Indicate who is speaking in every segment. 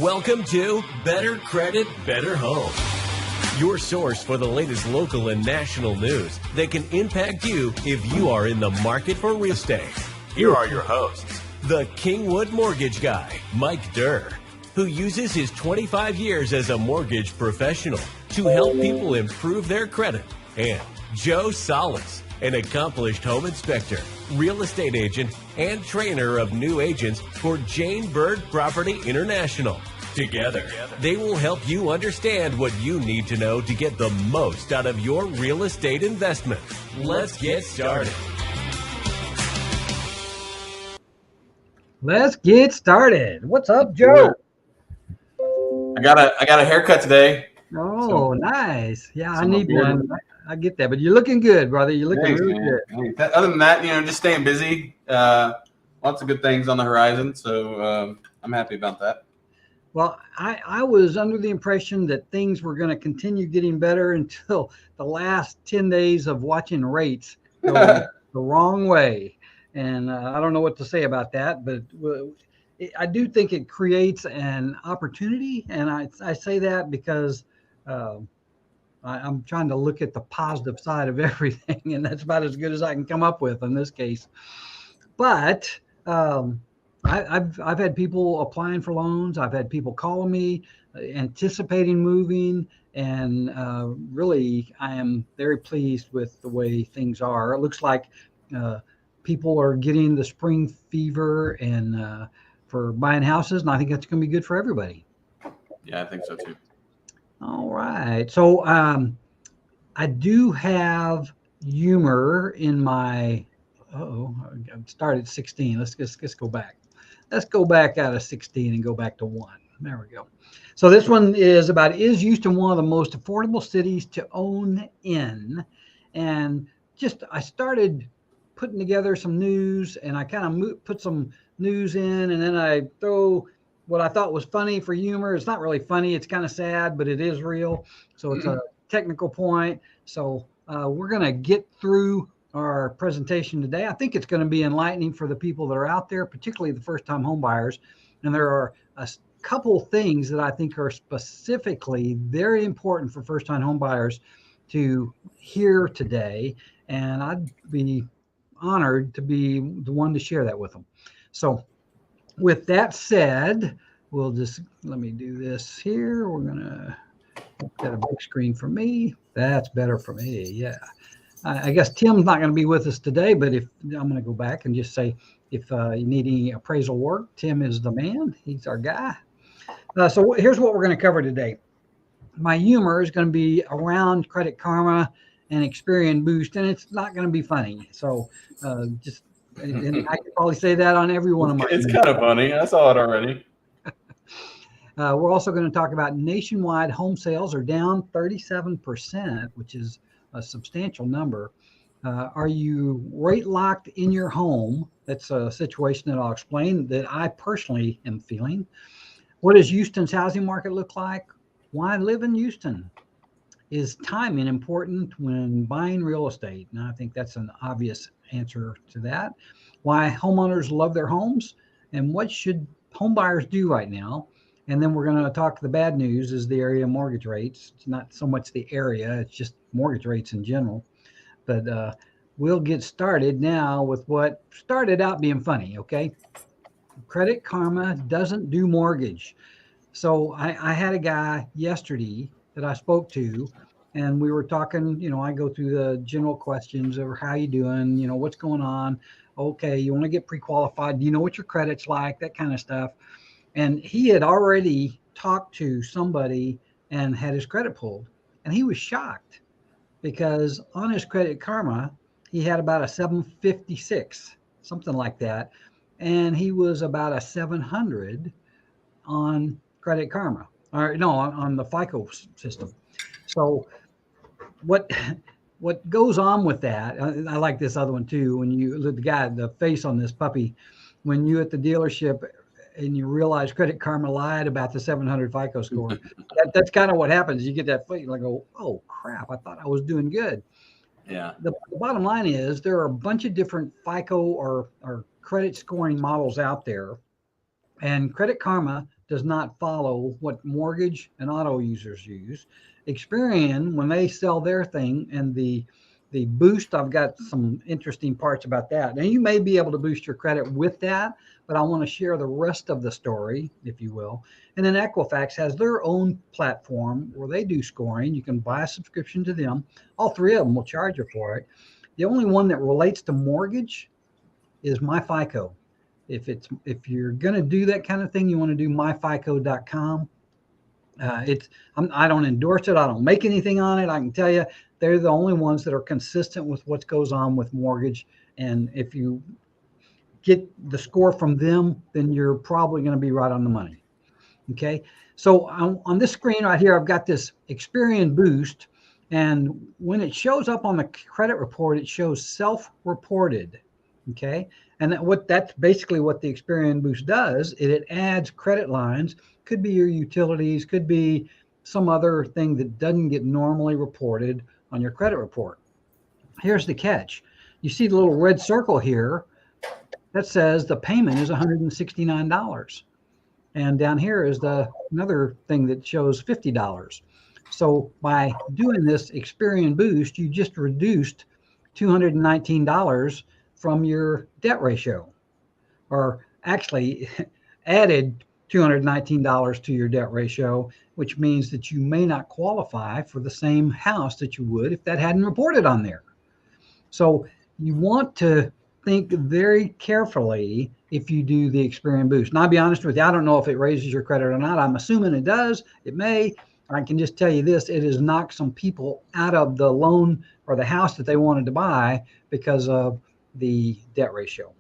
Speaker 1: Welcome to Better Credit, Better Home, your source for the latest local and national news that can impact you if you are in the market for real estate. Here are your hosts, the Kingwood mortgage guy, Mike Durr, who uses his 25 years as a mortgage professional to help people improve their credit, and Joe Salas, an accomplished home inspector, real estate agent, and trainer of new agents for Byrd Property International. Together, they will help you understand what you need to know to get the most out of your real estate investment. Let's get started.
Speaker 2: Let's get started. What's up, Joe?
Speaker 3: I got a haircut today.
Speaker 2: Oh,
Speaker 3: So-
Speaker 2: nice. Yeah,
Speaker 3: so
Speaker 2: I need
Speaker 3: my beard-
Speaker 2: one. I get that, but you're looking good, brother. You're looking
Speaker 3: Thanks,
Speaker 2: really
Speaker 3: man.
Speaker 2: good.
Speaker 3: Thanks. Other than that, just staying busy. Lots of good things on the horizon, so I'm happy about that.
Speaker 2: Well, I was under the impression that things were going to continue getting better until the last 10 days of watching rates go the wrong way. And I don't know what to say about that, but I do think it creates an opportunity. And I say that because I'm trying to look at the positive side of everything, and that's about as good as I can come up with in this case. But I've had people applying for loans. I've had people calling me, anticipating moving, and really, I am very pleased with the way things are. It looks like people are getting the spring fever and for buying houses, and I think that's going to be good for everybody.
Speaker 3: Yeah, I think so too.
Speaker 2: All right. So I do have humor in my, I started at 16. Let's go back. Let's go back out of 16 and go back to 1. There we go. So this one is about, is Houston one of the most affordable cities to own in? And I started putting together some news, and I kind of put some news in, and then I throw what I thought was funny for humor. It's not really funny. It's kind of sad, but it is real. So it's a technical point. So we're going to get through our presentation today. I think it's going to be enlightening for the people that are out there, particularly the first-time home buyers. And there are a couple things that I think are specifically very important for first-time home buyers to hear today. And I'd be honored to be the one to share that with them. So with that said, we'll just, let me do this here. We're going to get a big screen for me. That's better for me. Yeah. I guess Tim's not going to be with us today, but I'm going to go back and just say, if you need any appraisal work, Tim is the man. He's our guy. So here's what we're going to cover today. My humor is going to be around Credit Karma and Experian Boost, and it's not going to be funny. So and I can probably say that on every one of my.
Speaker 3: It's kind of funny. I saw it already.
Speaker 2: We're also going to talk about nationwide home sales are down 37%, which is a substantial number. Are you rate locked in your home? That's a situation that I'll explain that I personally am feeling. What does Houston's housing market look like? Why live in Houston? Is timing important when buying real estate? And I think that's an obvious answer to that. Why homeowners love their homes, and what should home buyers do right now? And then we're going to talk, the bad news is the area mortgage rates. It's not so much the area, it's just mortgage rates in general. But we'll get started now with what started out being funny, okay? Credit Karma doesn't do mortgage. So I had a guy yesterday that I spoke to, and we were talking, I go through the general questions of how you doing, what's going on? Okay, you want to get pre-qualified? Do you know what your credit's like? That kind of stuff. And he had already talked to somebody and had his credit pulled. And he was shocked because on his Credit Karma, he had about a 756, something like that. And he was about a 700 on Credit Karma, or no, on the FICO system. So what goes on with that? I like this other one too. When you look at the face on this puppy, when you at the dealership and you realize Credit Karma lied about the 700 FICO score, that's kind of what happens. You get that feeling like, oh crap, I thought I was doing good.
Speaker 3: Yeah.
Speaker 2: The bottom line is there are a bunch of different FICO or credit scoring models out there, and Credit Karma does not follow what mortgage and auto users use. Experian, when they sell their thing, and the boost, I've got some interesting parts about that. Now, you may be able to boost your credit with that, but I want to share the rest of the story, if you will. And then Equifax has their own platform where they do scoring. You can buy a subscription to them. All three of them will charge you for it. The only one that relates to mortgage is MyFICO. If you're going to do that kind of thing, you want to do myfico.com. I don't endorse it. I don't make anything on it. I can tell you they're the only ones that are consistent with what goes on with mortgage. And if you get the score from them, then you're probably going to be right on the money. Okay. So on this screen right here, I've got this Experian Boost. And when it shows up on the credit report, it shows self-reported. Okay. And that's basically what the Experian Boost does. It adds credit lines. Could be your utilities, could be some other thing that doesn't get normally reported on your credit report. Here's the catch. You see the little red circle here that says the payment is $169. And down here is another thing that shows $50. So by doing this Experian Boost, you just reduced $219 from your debt ratio, or actually added $219 to your debt ratio, which means that you may not qualify for the same house that you would if that hadn't reported on there. So you want to think very carefully if you do the Experian Boost. And I'll be honest with you, I don't know if it raises your credit or not. I'm assuming it does. It may. I can just tell you this, it has knocked some people out of the loan or the house that they wanted to buy because of the debt ratio.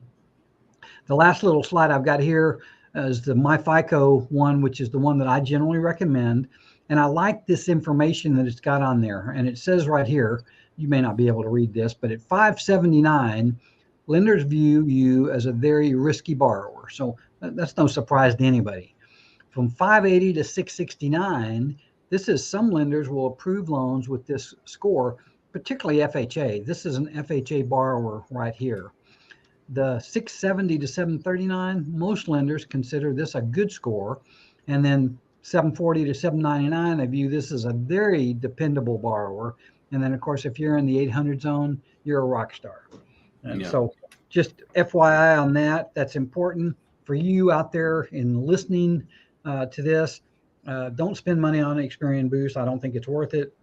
Speaker 2: The last little slide I've got here is the MyFICO one, which is the one that I generally recommend. And I like this information that it's got on there. And it says right here, you may not be able to read this, but at 579, lenders view you as a very risky borrower. So that's no surprise to anybody. From 580 to 669, this is some lenders will approve loans with this score, particularly FHA. This is an FHA borrower right here. The 670 to 739, most lenders consider this a good score. And then 740 to 799, they view this as a very dependable borrower. And then, of course, if you're in the 800 zone, you're a rock star. And so just FYI on that, that's important for you out there in listening to this. Don't spend money on Experian Boost. I don't think it's worth it.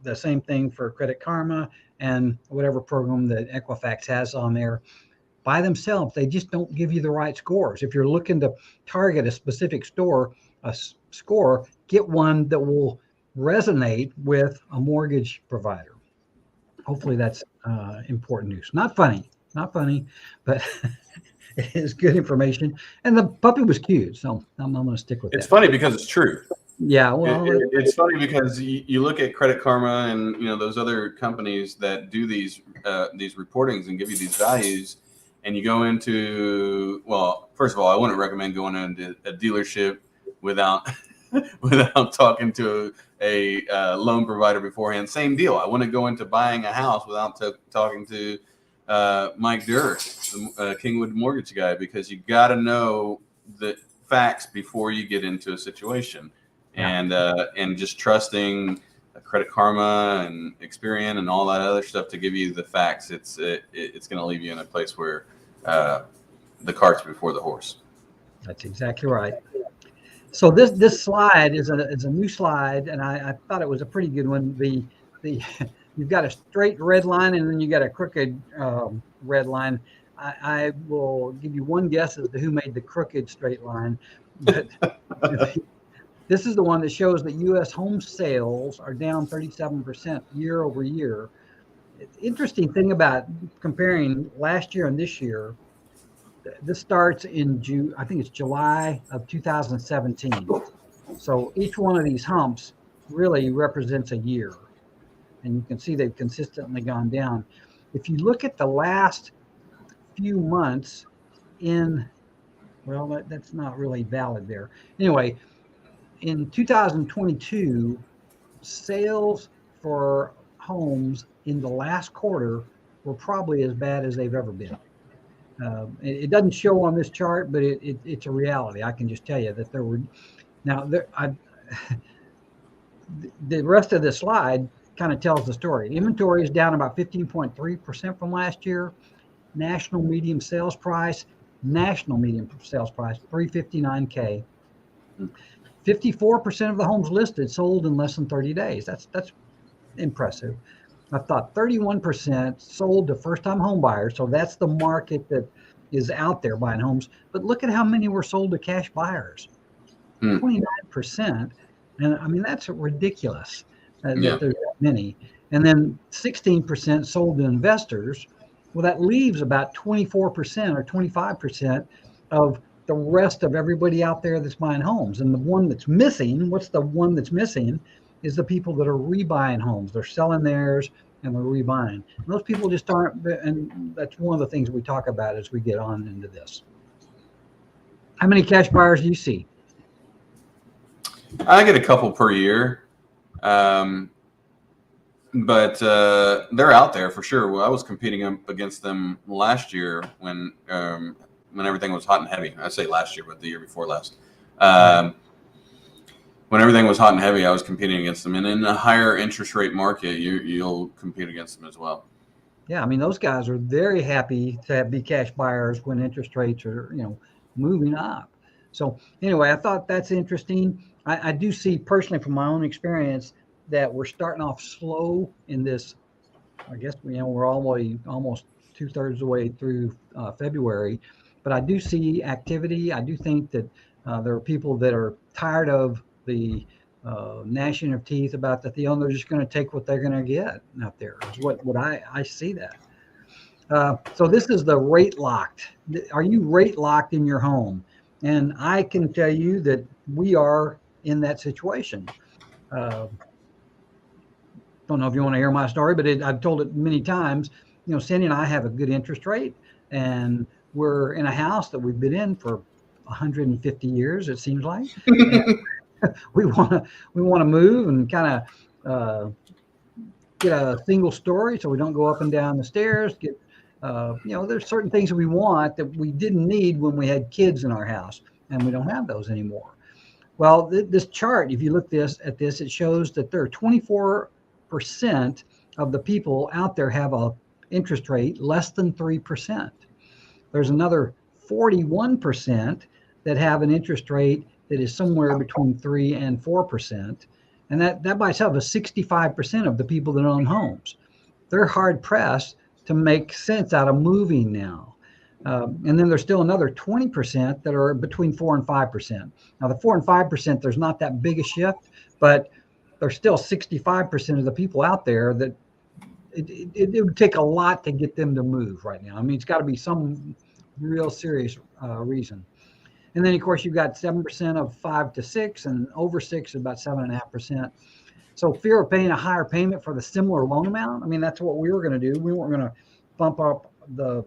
Speaker 2: The same thing for Credit Karma and whatever program that Equifax has on there. By themselves, they just don't give you the right scores. If you're looking to target a specific score, get one that will resonate with a mortgage provider. Hopefully that's important news. Not funny, but it is good information. And the puppy was cute, so I'm going to stick with it.
Speaker 3: It's funny because it's true.
Speaker 2: Yeah, well,
Speaker 3: it's funny because you look at Credit Karma and those other companies that do these reportings and give you these values, and you go into, well, first of all, I wouldn't recommend going into a dealership without talking to a loan provider beforehand. Same deal. I wouldn't go into buying a house without talking to Mike Durr, the Kingwood mortgage guy, because you got to know the facts before you get into a situation. And just trusting Credit Karma and Experian and all that other stuff to give you the facts, it's going to leave you in a place where the cart's before the horse.
Speaker 2: That's exactly right. So this slide is a new slide, and I thought it was a pretty good one. You've got a straight red line, and then you got a crooked red line. I will give you one guess as to who made the crooked straight line. But this is the one that shows that U.S. home sales are down 37% year over year. The interesting thing about comparing last year and this year, this starts in June. I think it's July of 2017. So each one of these humps really represents a year. And you can see they've consistently gone down. If you look at the last few months that's not really valid there. Anyway, in 2022, sales for homes in the last quarter were probably as bad as they've ever been. It doesn't show on this chart, but it's a reality. I can just tell you that there were now there. The rest of the slide kind of tells the story. Inventory is down about 15.3% from last year. National median sales price 359K. 54% of the homes listed sold in less than 30 days. That's impressive. I thought 31% sold to first-time home buyers. So that's the market that is out there buying homes. But look at how many were sold to cash buyers. 29%. And I mean, that's ridiculous that there's that many. And then 16% sold to investors. Well, that leaves about 24% or 25% of the rest of everybody out there that's buying homes. And the one that's missing, what's the one that's missing, is the people that are rebuying homes. They're selling theirs and they're rebuying. And those people just aren't, and that's one of the things we talk about as we get on into this. How many cash buyers do you see?
Speaker 3: I get a couple per year, but they're out there for sure. Well, I was competing against them last year when everything was hot and heavy. I say last year, but the year before last. When everything was hot and heavy, I was competing against them. And in a higher interest rate market, you'll compete against them as well.
Speaker 2: Yeah, I mean, those guys are very happy to be cash buyers when interest rates are, moving up. So anyway, I thought that's interesting. I do see personally from my own experience that we're starting off slow in this. I guess we're almost 2/3 of the way through February, but I do see activity. I do think that there are people that are tired of the gnashing of teeth about that. They're just going to take what they're going to get out there. Is what I see that. So this is the rate locked. Are you rate locked in your home? And I can tell you that we are in that situation. Don't know if you want to hear my story, but I've told it many times. Sandy and I have a good interest rate, and we're in a house that we've been in for 150 years. It seems like we want to move and kind of get a single story, so we don't go up and down the stairs. There's certain things that we want that we didn't need when we had kids in our house, and we don't have those anymore. Well, this chart, if you look at this, it shows that there are 24% of the people out there have a interest rate less than 3%. There's another 41% that have an interest rate that is somewhere between 3 and 4. And that by itself is 65% of the people that own homes. They're hard pressed to make sense out of moving now. And then there's still another 20% that are between 4 and 5%. Now the 4 and 5%, there's not that big a shift, but there's still 65% of the people out there that it would take a lot to get them to move right now. I mean, it's got to be some real serious reason. And then of course you've got 7% of 5 to 6, and over 6 is about 7.5%. So fear of paying a higher payment for the similar loan amount. I mean, that's what we were going to do. We weren't going to bump up the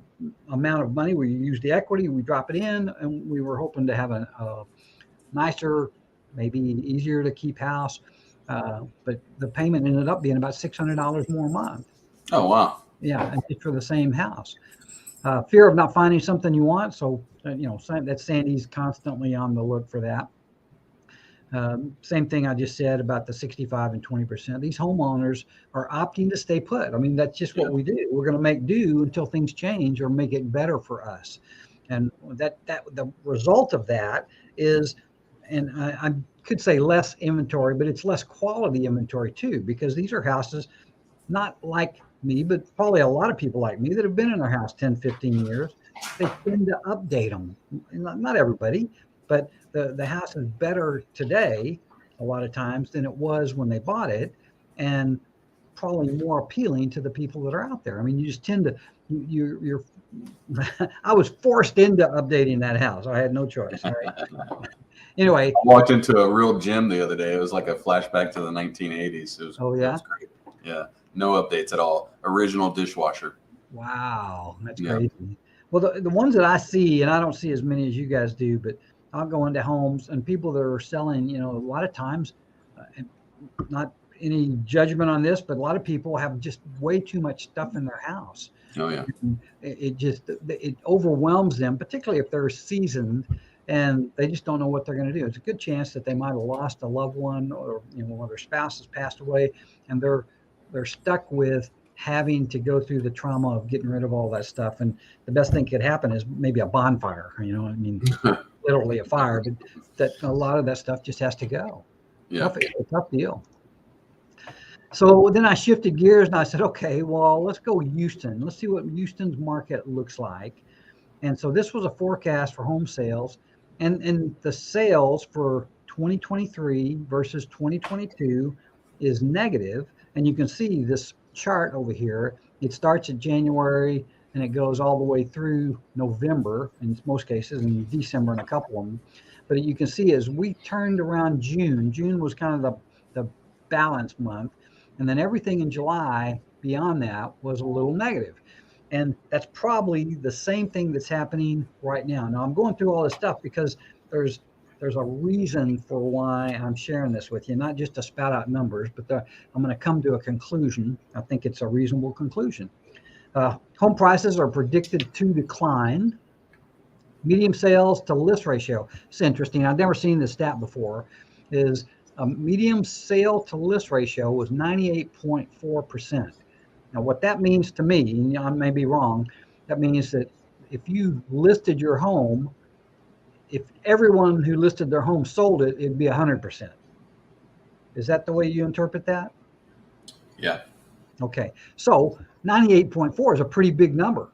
Speaker 2: amount of money. We used the equity, we drop it in, and we were hoping to have a nicer, maybe easier to keep house. But the payment ended up being about $600 more a month.
Speaker 3: Oh, wow.
Speaker 2: Yeah, and it's for the same house. Fear of not finding something you want. So, that Sandy's constantly on the look for that. Same thing I just said about the 65 and 20%. These homeowners are opting to stay put. I mean, that's just what we do. We're going to make do until things change or make it better for us. And that the result of that is, and I could say less inventory, but it's less quality inventory too, because these are houses not like me, but probably a lot of people like me that have been in their house 10, 15 years. They tend to update them. Not everybody, but the house is better today a lot of times than it was when they bought it, and probably more appealing to the people that are out there. I mean, you just tend to, you're I was forced into updating that house. I had no choice. Right? Anyway.
Speaker 3: I walked into a real gym the other day. It was like a flashback to the 1980s. It was,
Speaker 2: oh, yeah?
Speaker 3: It was great. Yeah. No updates at all. Original dishwasher.
Speaker 2: Wow. That's crazy. Well, the ones that I see, and I don't see as many as you guys do, but I'll go into homes and people that are selling, a lot of times, not any judgment on this, but a lot of people have just way too much stuff in their house.
Speaker 3: Oh yeah.
Speaker 2: It overwhelms them, particularly if they're seasoned and they just don't know what they're going to do. It's a good chance that they might have lost a loved one, or one of their spouse has passed away, and they're stuck with having to go through the trauma of getting rid of all that stuff. And the best thing could happen is maybe a bonfire. Literally a fire, but that a lot of that stuff just has to go.
Speaker 3: Yeah.
Speaker 2: It's a tough deal. So then I shifted gears and I said, okay, well, let's go Houston. Let's see what Houston's market looks like. And so this was a forecast for home sales, and the sales for 2023 versus 2022 is negative. And you can see this chart over here. It starts at January and it goes all the way through November in most cases, and December in a couple of them. But you can see as we turned around June was kind of the balance month. And then everything in July beyond that was a little negative. And that's probably the same thing that's happening right now. Now I'm going through all this stuff because there's a reason for why I'm sharing this with you, not just to spout out numbers, but I'm going to come to a conclusion. I think it's a reasonable conclusion. Home prices are predicted to decline. Medium sales to list ratio. It's interesting. I've never seen this stat before. Is a medium sale to list ratio was 98.4%. Now, what that means to me, and I may be wrong, that means that if you listed your home, if everyone who listed their home sold it, it'd be 100%. Is that the way you interpret that?
Speaker 3: Yeah.
Speaker 2: Okay. So 98.4 is a pretty big number.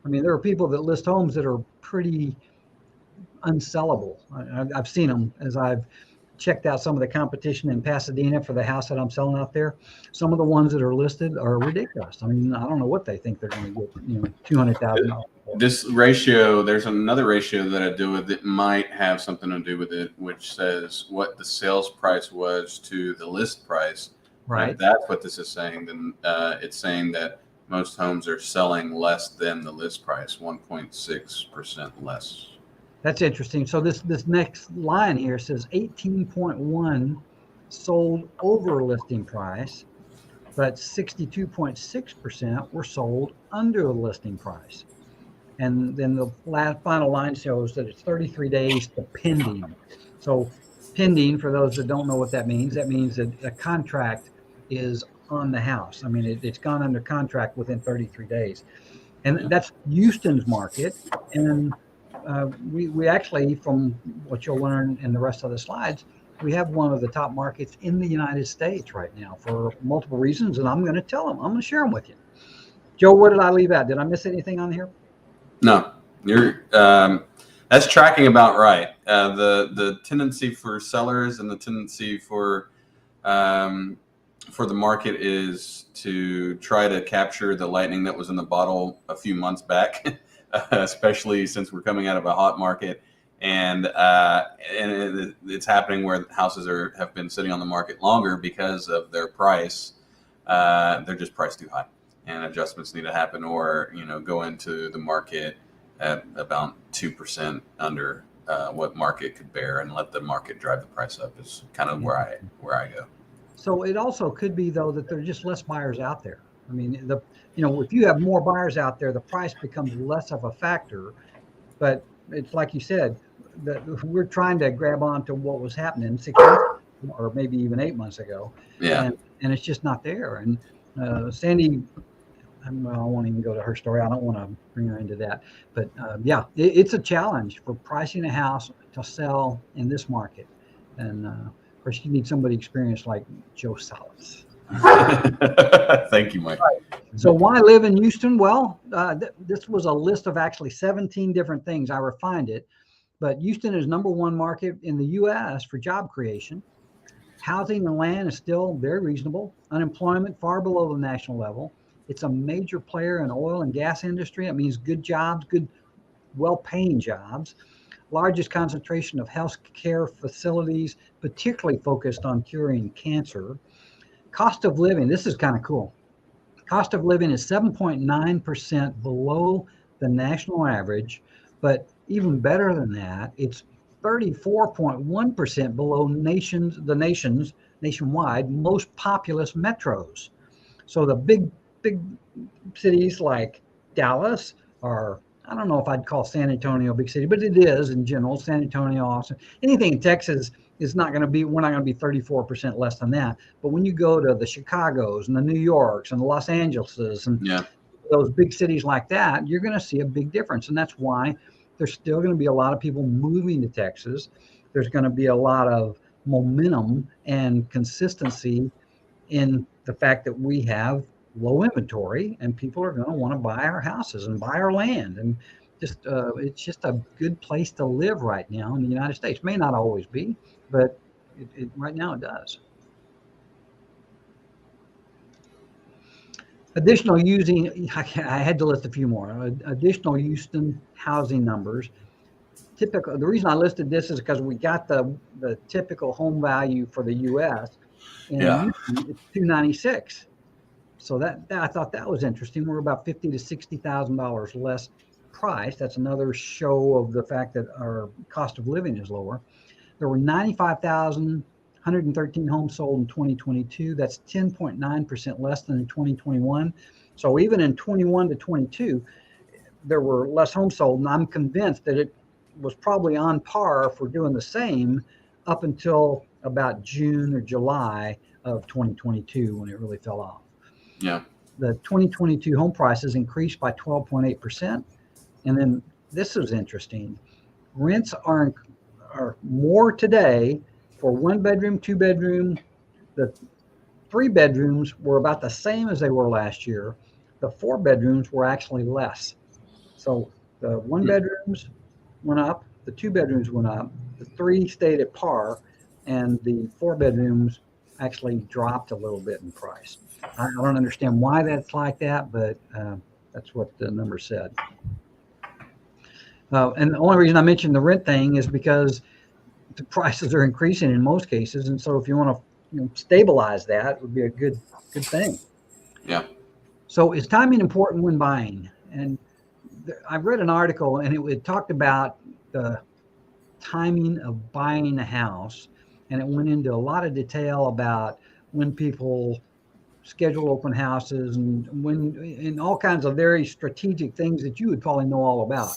Speaker 2: I mean, there are people that list homes that are pretty unsellable. I've seen them as I've checked out some of the competition in Pasadena for the house that I'm selling out there. Some of the ones that are listed are ridiculous. I mean, I don't know what they think they're going to get, $200,000.
Speaker 3: This ratio, there's another ratio that I do with it, might have something to do with it, which says what the sales price was to the list price.
Speaker 2: Right.
Speaker 3: If that's what this is saying, then it's saying that most homes are selling less than the list price, 1.6% less.
Speaker 2: That's interesting. So this next line here says 18.1 sold over listing price, but 62.6% were sold under the listing price. And then the final line shows that it's 33 days to pending. So pending, for those that don't know what that means that a contract is on the house. I mean, it's gone under contract within 33 days. And that's Houston's market. And we actually, from what you'll learn in the rest of the slides, we have one of the top markets in the United States right now for multiple reasons. And I'm going to tell them, I'm going to share them with you. Joe, what did I leave out? Did I miss anything on here?
Speaker 3: No, you're that's tracking about right. The tendency for sellers and the tendency for the market is to try to capture the lightning that was in the bottle a few months back, especially since we're coming out of a hot market, and it's happening where houses have been sitting on the market longer because of their price. They're just priced too high, and adjustments need to happen, or go into the market at about 2% under what market could bear, and let the market drive the price up. Is kind of where I go.
Speaker 2: So it also could be, though, that there are just less buyers out there. I mean, if you have more buyers out there, the price becomes less of a factor. But it's like you said, that we're trying to grab on to what was happening 6 months or maybe even 8 months ago.
Speaker 3: Yeah.
Speaker 2: And it's just not there. And Sandy, I won't even go to her story. I don't want to bring her into that. But it's a challenge for pricing a house to sell in this market. And of course, you need somebody experienced like Joe Salas.
Speaker 3: Thank you, Mike.
Speaker 2: Right. So why live in Houston? Well, this was a list of actually 17 different things. I refined it. But Houston is #1 market in the U.S. for job creation. Housing and land is still very reasonable. Unemployment far below the national level. It's a major player in oil and gas industry. It means good jobs, good, well-paying jobs. Largest concentration of health care facilities, particularly focused on curing cancer. Cost of living, this is kind of cool. Cost of living is 7.9% below the national average, but even better than that, it's 34.1% below national nationwide most populous metros. So the big cities like Dallas, or I don't know if I'd call San Antonio a big city, but it is in general. San Antonio, Austin, anything in Texas is not going to be, we're not going to be 34% less than that. But when you go to the Chicagos and the New Yorks and the Los Angeleses and those big cities like that, you're going to see a big difference. And that's why there's still going to be a lot of people moving to Texas. There's going to be a lot of momentum and consistency in the fact that we have low inventory and people are going to want to buy our houses and buy our land. And just it's just a good place to live right now in the United States. May not always be, but right now it does. Additional using, I had to list a few more. Additional Houston housing numbers. Typical. The reason I listed this is because we got the typical home value for the U.S. and Houston, it's $296. So that I thought that was interesting. We're about $50,000 to $60,000 less price. That's another show of the fact that our cost of living is lower. There were 95,113 homes sold in 2022. That's 10.9% less than in 2021. So even in 21 to 22, there were less homes sold. And I'm convinced that it was probably on par for doing the same up until about June or July of 2022 when it really fell off.
Speaker 3: Yeah.
Speaker 2: The 2022 home prices increased by 12.8%. And then this is interesting. Rents are more today for 1 bedroom, 2 bedroom. The 3 bedrooms were about the same as they were last year. The 4 bedrooms were actually less. So the 1 bedrooms went up, the 2 bedrooms went up, the 3 stayed at par, and the 4 bedrooms actually dropped a little bit in price. I don't understand why that's like that, but that's what the number said. And the only reason I mentioned the rent thing is because the prices are increasing in most cases, and so if you want to stabilize that, it would be a good thing.
Speaker 3: Yeah.
Speaker 2: So is timing important when buying? And I read an article, and it talked about the timing of buying a house, and it went into a lot of detail about when people schedule open houses and all kinds of very strategic things that you would probably know all about.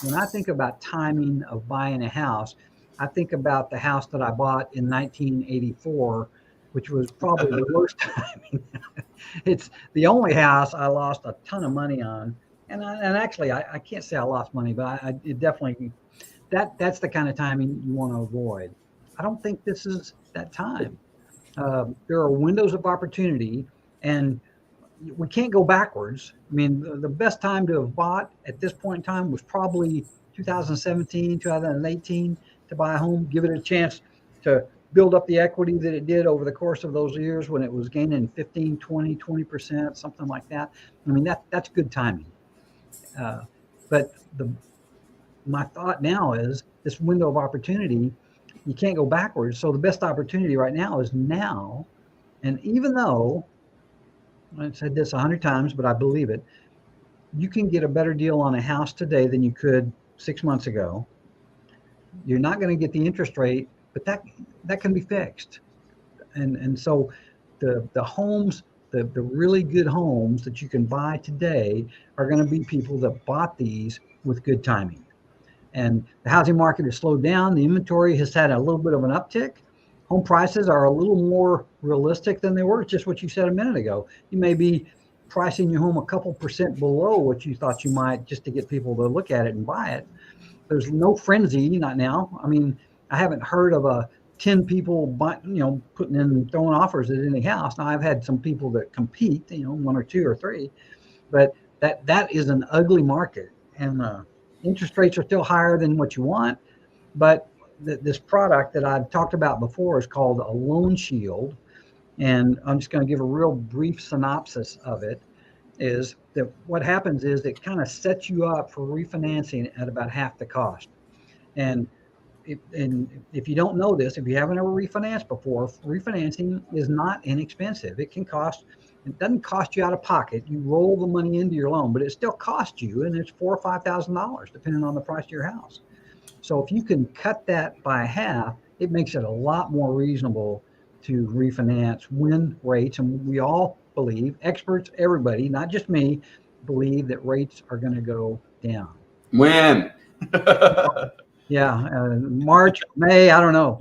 Speaker 2: When I think about timing of buying a house, I think about the house that I bought in 1984, which was probably the worst timing. It's the only house I lost a ton of money on. And actually, I can't say I lost money, but it definitely, that's the kind of timing you want to avoid. I don't think this is that time. There are windows of opportunity, and we can't go backwards. I mean, the best time to have bought at this point in time was probably 2017, 2018 to buy a home, give it a chance to build up the equity that it did over the course of those years when it was gaining 15, 20%, something like that. I mean, that's good timing. But my thought now is this window of opportunity, you can't go backwards. So the best opportunity right now is now. And even though I've said this 100 times, but I believe it, you can get a better deal on a house today than you could 6 months ago. You're not going to get the interest rate, but that can be fixed. And so the homes, the really good homes that you can buy today are going to be people that bought these with good timing. And the housing market has slowed down. The inventory has had a little bit of an uptick. Home prices are a little more realistic than they were. It's just what you said a minute ago. You may be pricing your home a couple percent below what you thought you might just to get people to look at it and buy it. There's no frenzy, not now. I mean, I haven't heard of 10 people throwing offers at any house. Now I've had some people that compete, 1 or 2 or 3, but that is an ugly market, and interest rates are still higher than what you want. But this product that I've talked about before is called a loan shield. And I'm just going to give a real brief synopsis of it. Is that what happens is it kind of sets you up for refinancing at about half the cost. And if you don't know this, if you haven't ever refinanced before, refinancing is not inexpensive. It doesn't cost you out of pocket. You roll the money into your loan, but it still costs you, and it's $4,000 or $5,000 depending on the price of your house. So if you can cut that by half, it makes it a lot more reasonable to refinance when rates, and we all believe, experts, everybody, not just me, believe that rates are going to go down.
Speaker 3: When?
Speaker 2: Yeah, March, May, I don't know.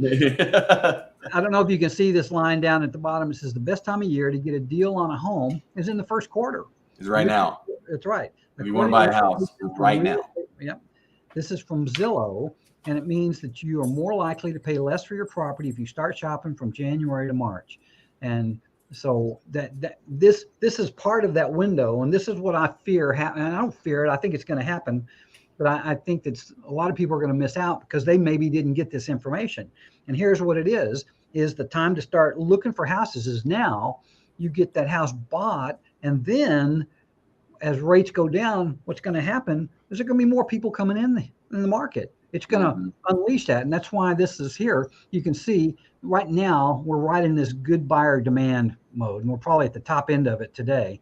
Speaker 2: I don't know if you can see this line down at the bottom. It says the best time of year to get a deal on a home is in the first quarter.
Speaker 3: Is right now.
Speaker 2: That's right.
Speaker 3: If you want to buy a house right now.
Speaker 2: Yep. This is from Zillow, and it means that you are more likely to pay less for your property if you start shopping from January to March. And so this is part of that window, and this is what I fear. And I don't fear it. I think it's going to happen. But I think that a lot of people are going to miss out because they maybe didn't get this information. And here's what it is the time to start looking for houses is now. You get that house bought, and then as rates go down, what's going to happen is there going to be more people coming in the market. It's going to unleash that. And that's why this is here. You can see right now we're right in this good buyer demand mode. And we're probably at the top end of it today.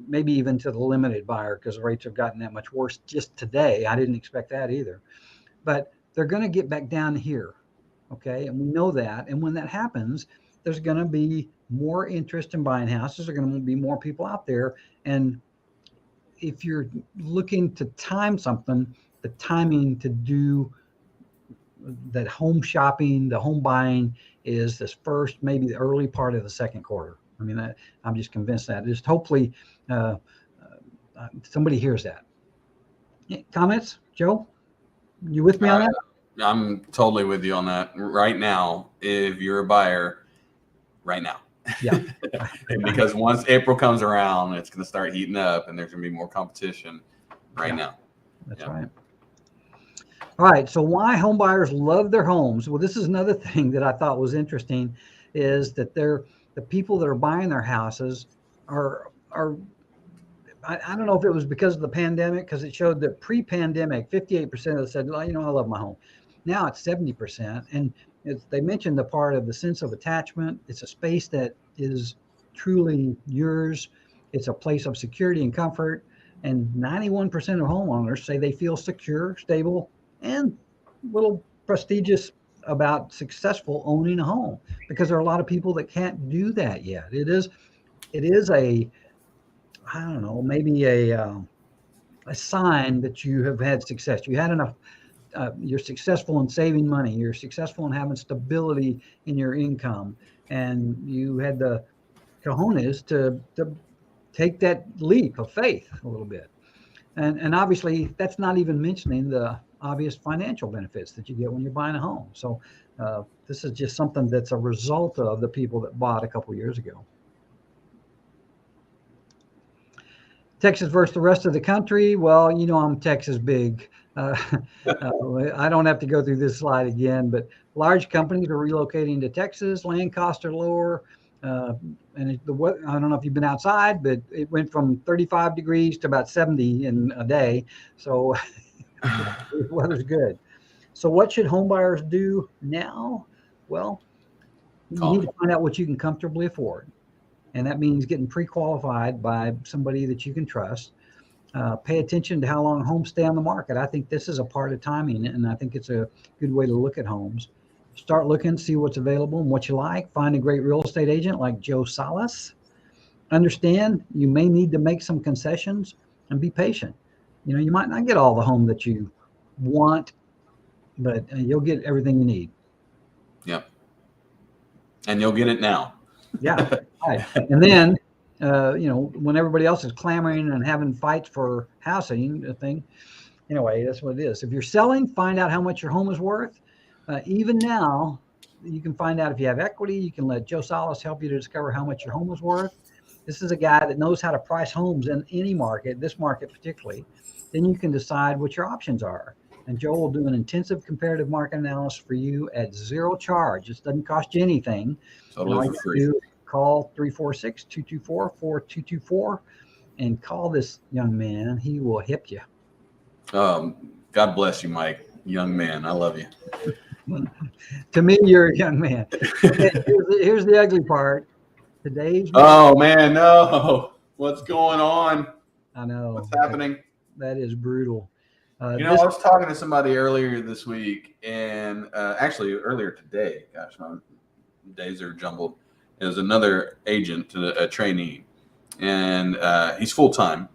Speaker 2: Maybe even to the limited buyer because rates have gotten that much worse just today. I didn't expect that either. But they're going to get back down here. Okay. And we know that. And when that happens, there's going to be more interest in buying houses. There's going to be more people out there. And if you're looking to time something, the timing to do that home shopping, the home buying is this first, maybe the early part of the second quarter. I mean, I'm just convinced that. Just hopefully somebody hears that. Comments, Joe? You with me on that?
Speaker 3: I'm totally with you on that. Right now, if you're a buyer, right now.
Speaker 2: Yeah.
Speaker 3: Because once April comes around, it's going to start heating up, and there's going to be more competition right now.
Speaker 2: That's right. All right. So why home buyers love their homes? Well, this is another thing that I thought was interesting, is that the people that are buying their houses are I don't know if it was because of the pandemic, because it showed that pre-pandemic, 58% of them said, well, I love my home. Now it's 70%. And they mentioned the part of the sense of attachment. It's a space that is truly yours. It's a place of security and comfort. And 91% of homeowners say they feel secure, stable, and a little prestigious about successful owning a home, because there are a lot of people that can't do that yet. It is a, I don't know, maybe a sign that you have had success. You had enough. You're successful in saving money. You're successful in having stability in your income, and you had the cojones to take that leap of faith a little bit. And obviously, that's not even mentioning the obvious financial benefits that you get when you're buying a home. So this is just something that's a result of the people that bought a couple years ago. Texas versus the rest of the country. Well, I'm Texas big. I don't have to go through this slide again, but large companies are relocating to Texas. Land costs are lower. And I don't know if you've been outside, but it went from 35 degrees to about 70 in a day. So the weather's good. So what should home buyers do now? Well, you need to find out what you can comfortably afford. And that means getting pre-qualified by somebody that you can trust. Pay attention to how long homes stay on the market. I think this is a part of timing, and I think it's a good way to look at homes. Start looking, see what's available and what you like. Find a great real estate agent like Joe Salas. Understand you may need to make some concessions and be patient. You might not get all the home that you want, but you'll get everything you need.
Speaker 3: Yep. And you'll get it now.
Speaker 2: Yeah. Right. And then, when everybody else is clamoring and having fights for housing, anyway, that's what it is. If you're selling, find out how much your home is worth. Even now, you can find out if you have equity. You can let Joe Salas help you to discover how much your home is worth. This is a guy that knows how to price homes in any market, this market particularly. Then you can decide what your options are. And Joe will do an intensive comparative market analysis for you at zero charge. This doesn't cost you anything.
Speaker 3: Totally for free.
Speaker 2: Call 346-224-4224 and call this young man. He will hip you.
Speaker 3: God bless you, Mike. Young man. I love you.
Speaker 2: To me, you're a young man. Here's the ugly part.
Speaker 3: Oh, man, no. What's going on?
Speaker 2: I know.
Speaker 3: What's happening?
Speaker 2: That is brutal.
Speaker 3: I was talking to somebody earlier this week, and actually earlier today. Gosh, days are jumbled. It was another agent, a trainee, and he's full time.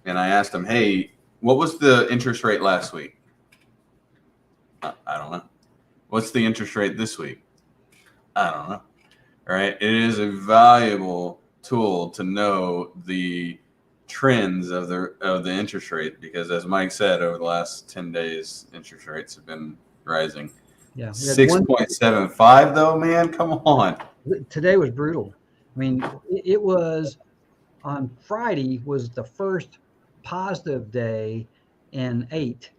Speaker 3: And I asked him, "Hey, what was the interest rate last week?" I don't know. What's the interest rate this week? I don't know. All right. It is a valuable tool to know the trends of the interest rate, because as Mike said, over the last 10 days, interest rates have been rising.
Speaker 2: Yeah.
Speaker 3: 6.75 though, man. Come on.
Speaker 2: Today was brutal. I mean, it was on Friday was the first positive day in 8.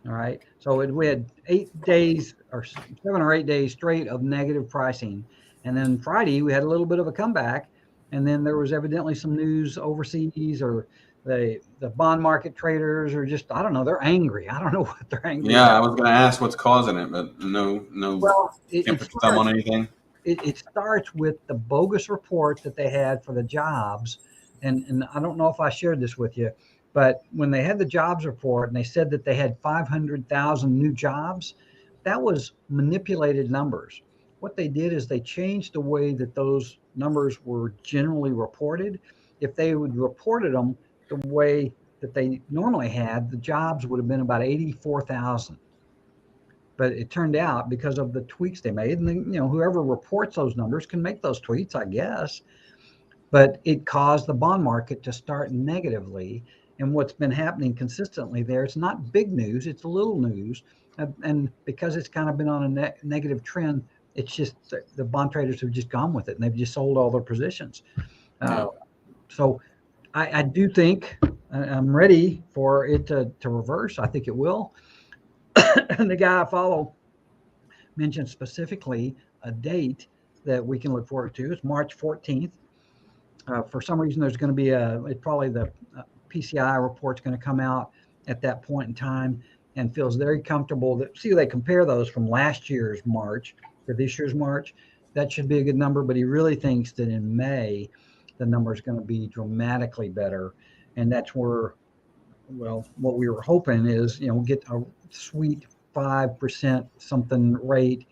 Speaker 2: All right. So we had 8 days or 7 or 8 days straight of negative pricing. And then Friday we had a little bit of a comeback. And then there was evidently some news overseas, or the bond market traders are just, I don't know, they're angry. I don't know what they're angry
Speaker 3: Yeah,
Speaker 2: about.
Speaker 3: I was going to ask what's causing it, but no.
Speaker 2: Well,
Speaker 3: can't put your thumb on anything.
Speaker 2: It starts with the bogus report that they had for the jobs. And I don't know if I shared this with you, but when they had the jobs report and they said that they had 500,000 new jobs, that was manipulated numbers. What they did is they changed the way that those numbers were generally reported. If they would reported them the way that they normally had, the jobs would have been about 84,000. But it turned out, because of the tweaks they made, and then, whoever reports those numbers can make those tweets, I guess, but it caused the bond market to start negatively. And what's been happening consistently there, it's not big news, it's little news. And because it's kind of been on a negative trend, it's just the bond traders have just gone with it, and they've just sold all their positions. So I do think I'm ready for it to reverse. I think it will. And the guy I follow mentioned specifically a date that we can look forward to. It's March 14th. For some reason, there's going to be probably the PCI report's going to come out at that point in time, and feels very comfortable that, see, they compare those from last year's March to this year's March. That should be a good number, but he really thinks that in May, the number is going to be dramatically better. And that's where, well, what we were hoping is, get a sweet 5% something rate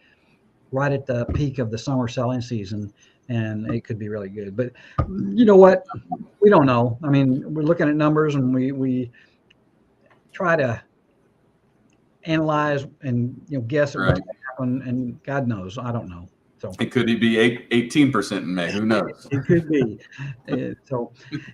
Speaker 2: right at the peak of the summer selling season, and it could be really good. But you know what? We don't know. I mean, we're looking at numbers, and we try to analyze and guess at what's going to happen, and God knows, I don't know. So
Speaker 3: it could be 18% in May. Who knows?
Speaker 2: It could be. So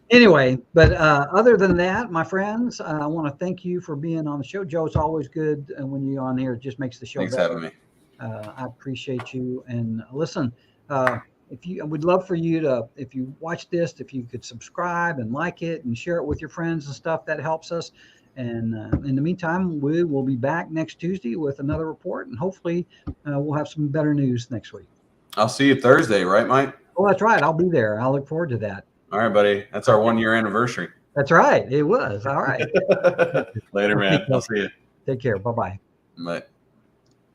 Speaker 2: anyway, but other than that, my friends, I want to thank you for being on the show. Joe, it's always good when you're on here. It just makes the show
Speaker 3: Thanks
Speaker 2: better.
Speaker 3: for having me.
Speaker 2: I appreciate you. And listen, we'd love for you to, if you watch this, if you could subscribe and like it and share it with your friends and stuff, that helps us. And in the meantime, we will be back next Tuesday with another report, and hopefully we'll have some better news next week.
Speaker 3: I'll see you Thursday, right, Mike?
Speaker 2: Oh, that's right. I'll be there. I'll look forward to that.
Speaker 3: All right, buddy. That's our 1 year anniversary.
Speaker 2: That's right. It was. All right.
Speaker 3: Later, man. I'll see you.
Speaker 2: Take care. Bye-bye.
Speaker 3: Bye.